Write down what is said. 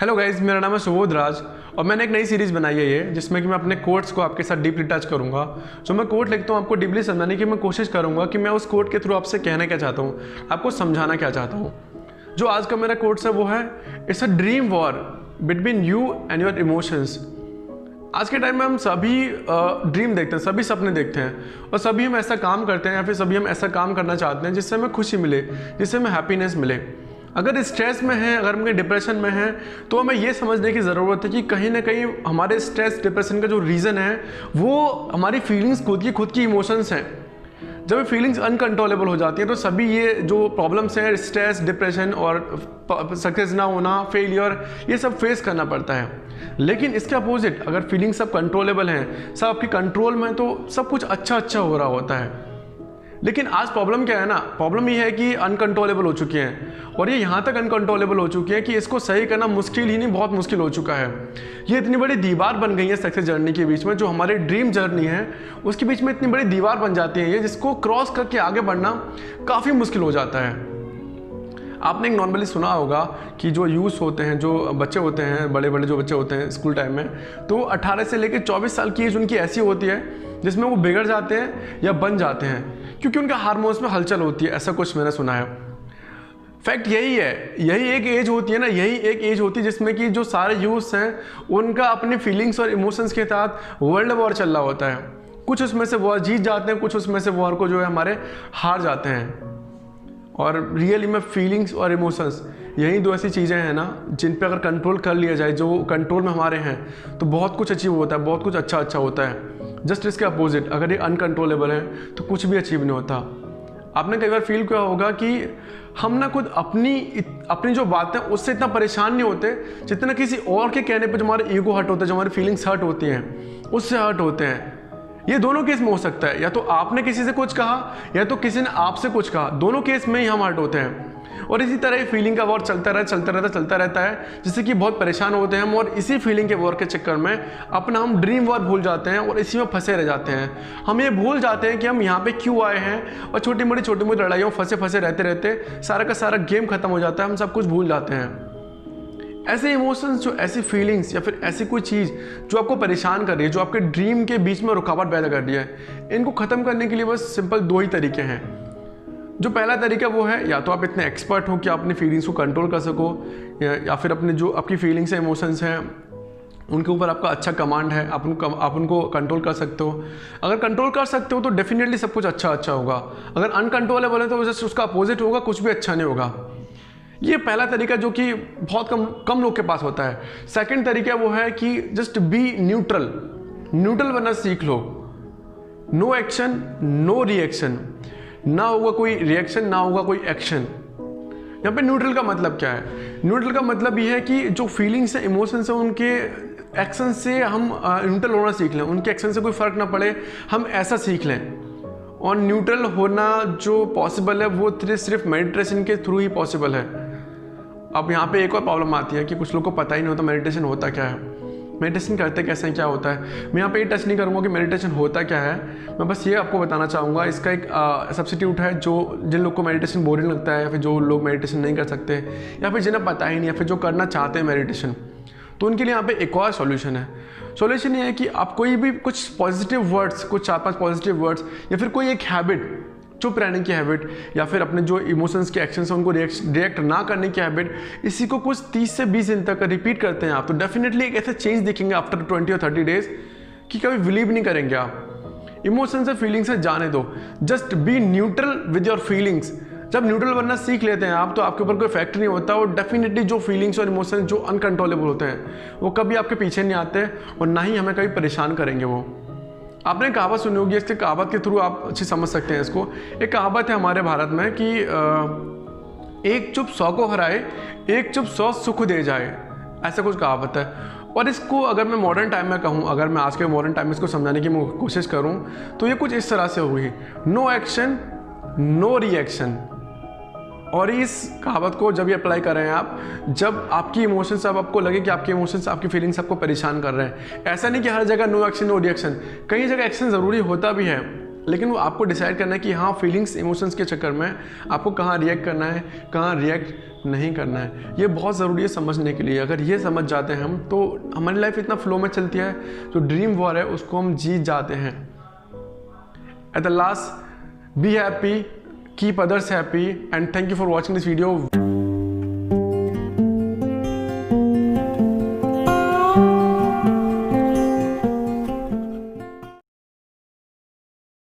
Hello guys, मेरा नाम है सुबोध राज और मैंने एक नई सीरीज़ बनाई है ये, जिसमें कि मैं अपने कोट्स को आपके साथ डीपली टच करूंगा। जो मैं कोट लिखता हूँ आपको डीपली समझाने की मैं कोशिश करूंगा कि मैं उस कोट के थ्रू आपसे कहना क्या चाहता हूँ, आपको समझाना क्या चाहता हूँ। जो आज का मेरा कोट्स है वो है, it's a dream war between you and your emotions. आज के टाइम में हम सभी ड्रीम देखते हैं, सभी सपने देखते हैं और सभी हम ऐसा काम करते हैं या फिर सभी हम ऐसा काम करना चाहते हैं जिससे हमें खुशी मिले, जिससे हमें हैप्पीनेस मिले। अगर स्ट्रेस में है, अगर हम डिप्रेशन में हैं, तो हमें ये समझने की ज़रूरत है कि कहीं ना कहीं हमारे स्ट्रेस डिप्रेशन का जो रीज़न है वो हमारी फीलिंग्स, खुद की इमोशंस हैं। जब ये फीलिंग्स अनकंट्रोलेबल हो जाती हैं तो सभी ये जो प्रॉब्लम्स हैं, स्ट्रेस, डिप्रेशन और सक्सेस ना होना, फेलियर, ये सब फेस करना पड़ता है। लेकिन इसके अपोजिट, अगर फीलिंग्स सब कंट्रोलेबल हैं, सब आपके कंट्रोल में, तो सब कुछ अच्छा हो रहा होता है। लेकिन आज प्रॉब्लम क्या है ना, प्रॉब्लम ये है कि अनकंट्रोलेबल हो चुकी हैं और ये यहाँ तक अनकंट्रोलेबल हो चुकी है कि इसको सही करना मुश्किल ही नहीं, बहुत मुश्किल हो चुका है। ये इतनी बड़ी दीवार बन गई है सक्सेस जर्नी के बीच में, जो हमारी ड्रीम जर्नी है उसके बीच में इतनी बड़ी दीवार बन जाती है ये, जिसको क्रॉस करके आगे बढ़ना काफ़ी मुश्किल हो जाता है। आपने एक नॉर्मली सुना होगा कि जो यूथ होते हैं, जो बच्चे होते हैं, बड़े बड़े जो बच्चे होते हैं स्कूल टाइम में, तो 18 से लेकर 24 साल की एज उनकी ऐसी होती है जिसमें वो बिगड़ जाते हैं या बन जाते हैं, क्योंकि उनका हार्मोन्स में हलचल होती है। ऐसा कुछ मैंने सुना है। फैक्ट यही है, यही एक एज होती है ना, यही एक एज होती है जिसमें कि जो सारे यूथ्स हैं उनका अपनी फीलिंग्स और इमोशंस के साथ वर्ल्ड वॉर चल रहा होता है। कुछ उसमें से वॉर जीत जाते हैं, कुछ उसमें से वॉर को जो है हमारे हार जाते हैं। और रियली में फीलिंग्स और इमोशंस यही दो ऐसी चीज़ें हैं ना जिन पे अगर कंट्रोल कर लिया जाए, जो कंट्रोल में हमारे हैं, तो बहुत कुछ अचीव होता है, बहुत कुछ अच्छा होता है। जस्ट इसके अपोजिट, अगर ये अनकंट्रोलेबल है तो कुछ भी अचीव नहीं होता। आपने कई बार फील किया होगा कि हम ना खुद अपनी जो बातें उससे इतना परेशान नहीं होते जितना किसी और के कहने पर जो हमारे ईगो हर्ट होता है, जो हमारी फीलिंग्स हर्ट होती हैं, उससे हर्ट होते हैं। ये दोनों केस में हो सकता है, या तो आपने किसी से कुछ कहा या तो किसी ने आपसे कुछ कहा, दोनों केस में ही हम हर्ट होते हैं। और इसी तरह फीलिंग का वॉर चलता रहता है, जिससे कि बहुत परेशान होते हैं हम, और इसी फीलिंग के वॉर के चक्कर में अपना हम ड्रीम वॉर भूल जाते हैं और इसी में फंसे रह जाते हैं। हम ये भूल जाते हैं कि हम यहाँ पे क्यों आए हैं, और छोटी मोटी लड़ाइयों फंसे रहते सारा का सारा गेम खत्म हो जाता है, हम सब कुछ भूल जाते हैं। ऐसे इमोशंस, जो ऐसी फीलिंग्स या फिर ऐसी कोई चीज़ जो आपको परेशान कर रही है, जो आपके ड्रीम के बीच में रुकावट पैदा कर रही है, इनको ख़त्म करने के लिए बस सिंपल दो ही तरीके हैं। जो पहला तरीका वो है, या तो आप इतने एक्सपर्ट हो कि आप अपनी फीलिंग्स को कंट्रोल कर सको, या फिर अपने जो आपकी फीलिंग्स हैं, इमोशंस हैं, उनके ऊपर आपका अच्छा कमांड है, आप उनको कंट्रोल कर सकते हो। अगर कंट्रोल कर सकते हो तो डेफिनेटली सब कुछ अच्छा होगा। अगर अनकंट्रोलेबल है तो जस्ट उसका अपोजिट होगा, कुछ भी अच्छा नहीं होगा। ये पहला तरीका जो कि बहुत कम लोग के पास होता है। सेकंड तरीका वो है कि जस्ट बी न्यूट्रल बनना सीख लो। नो एक्शन, नो रिएक्शन, ना होगा कोई रिएक्शन, ना होगा कोई एक्शन। यहाँ पे न्यूट्रल का मतलब क्या है? न्यूट्रल का मतलब ये है कि जो फीलिंग्स है, इमोशंस है, उनके एक्शन से हम न्यूट्रल होना सीख लें, उनके एक्शन से कोई फर्क ना पड़े, हम ऐसा सीख लें। और न्यूट्रल होना जो पॉसिबल है वो सिर्फ मेडिटेशन के थ्रू ही पॉसिबल है। अब यहाँ पे एक और प्रॉब्लम आती है कि कुछ लोग को पता ही नहीं होता मेडिटेशन होता क्या है, मेडिटेशन करते कैसे हैं, क्या होता है। मैं यहाँ पे ये टच नहीं करूँगा कि मेडिटेशन होता क्या है, मैं बस ये आपको बताना चाहूँगा। इसका एक सब्स्टिट्यूट है, जो जिन लोग को मेडिटेशन बोरिंग लगता है, या फिर जो लोग मेडिटेशन नहीं कर सकते, या फिर जिन्हें पता ही नहीं, या फिर जो करना चाहते हैं मेडिटेशन, तो उनके लिए यहाँ पे एक और सॉल्यूशन है। सॉल्यूशन ये है कि आप कोई भी कुछ पॉजिटिव वर्ड्स, कुछ 4-5 पॉजिटिव वर्ड्स, या फिर कोई एक हैबिट, चुप रहने की हैबिट, या फिर अपने जो इमोशंस के एक्शन है उनको रिएक्ट ना करने की हैबिट, इसी को कुछ 30 से 20 दिन तक रिपीट करते हैं आप, तो डेफिनेटली एक ऐसा चेंज दिखेंगे आफ्टर 20 और 30 डेज कि कभी बिलीव नहीं करेंगे आप। इमोशंस से फीलिंग्स से जाने दो, just be neutral with your feelings. जब न्यूट्रल बनना सीख लेते हैं आप, तो आपके ऊपर कोई इफेक्ट नहीं होता, और डेफिनेटली जो फीलिंग्स और इमोशंस जो अनकंट्रोलेबल होते हैं वो कभी आपके पीछे नहीं आते और ना ही हमें कभी परेशान करेंगे वो। आपने कहावत सुनी होगी, इसके कहावत के थ्रू आप अच्छी समझ सकते हैं इसको। एक कहावत है हमारे भारत में कि एक चुप 100 को हराए, एक चुप 100 सुख दे जाए, ऐसा कुछ कहावत है। और इसको अगर मैं मॉडर्न टाइम में कहूँ, अगर मैं आज के मॉडर्न टाइम में इसको समझाने की कोशिश करूँ, तो ये कुछ इस तरह से होगी, नो एक्शन, नो रिएक्शन। और इस कहावत को जब ये अप्लाई कर रहे हैं आप, जब आपकी इमोशंस, अब आपको लगे कि आपके इमोशंस, आपकी फीलिंग्स आपको परेशान कर रहे हैं, ऐसा नहीं कि हर जगह नो एक्शन नो रिएक्शन, कई जगह एक्शन ज़रूरी होता भी है, लेकिन वो आपको डिसाइड करना है कि हाँ फीलिंग्स इमोशंस के चक्कर में आपको कहाँ रिएक्ट करना है, कहाँ रिएक्ट नहीं करना है। ये बहुत ज़रूरी है समझने के लिए। अगर ये समझ जाते हैं हम तो हमारी लाइफ इतना फ्लो में चलती है, जो ड्रीम वॉर है उसको हम जीत जाते हैं। At the last, be happy, keep others happy and thank you for watching this video.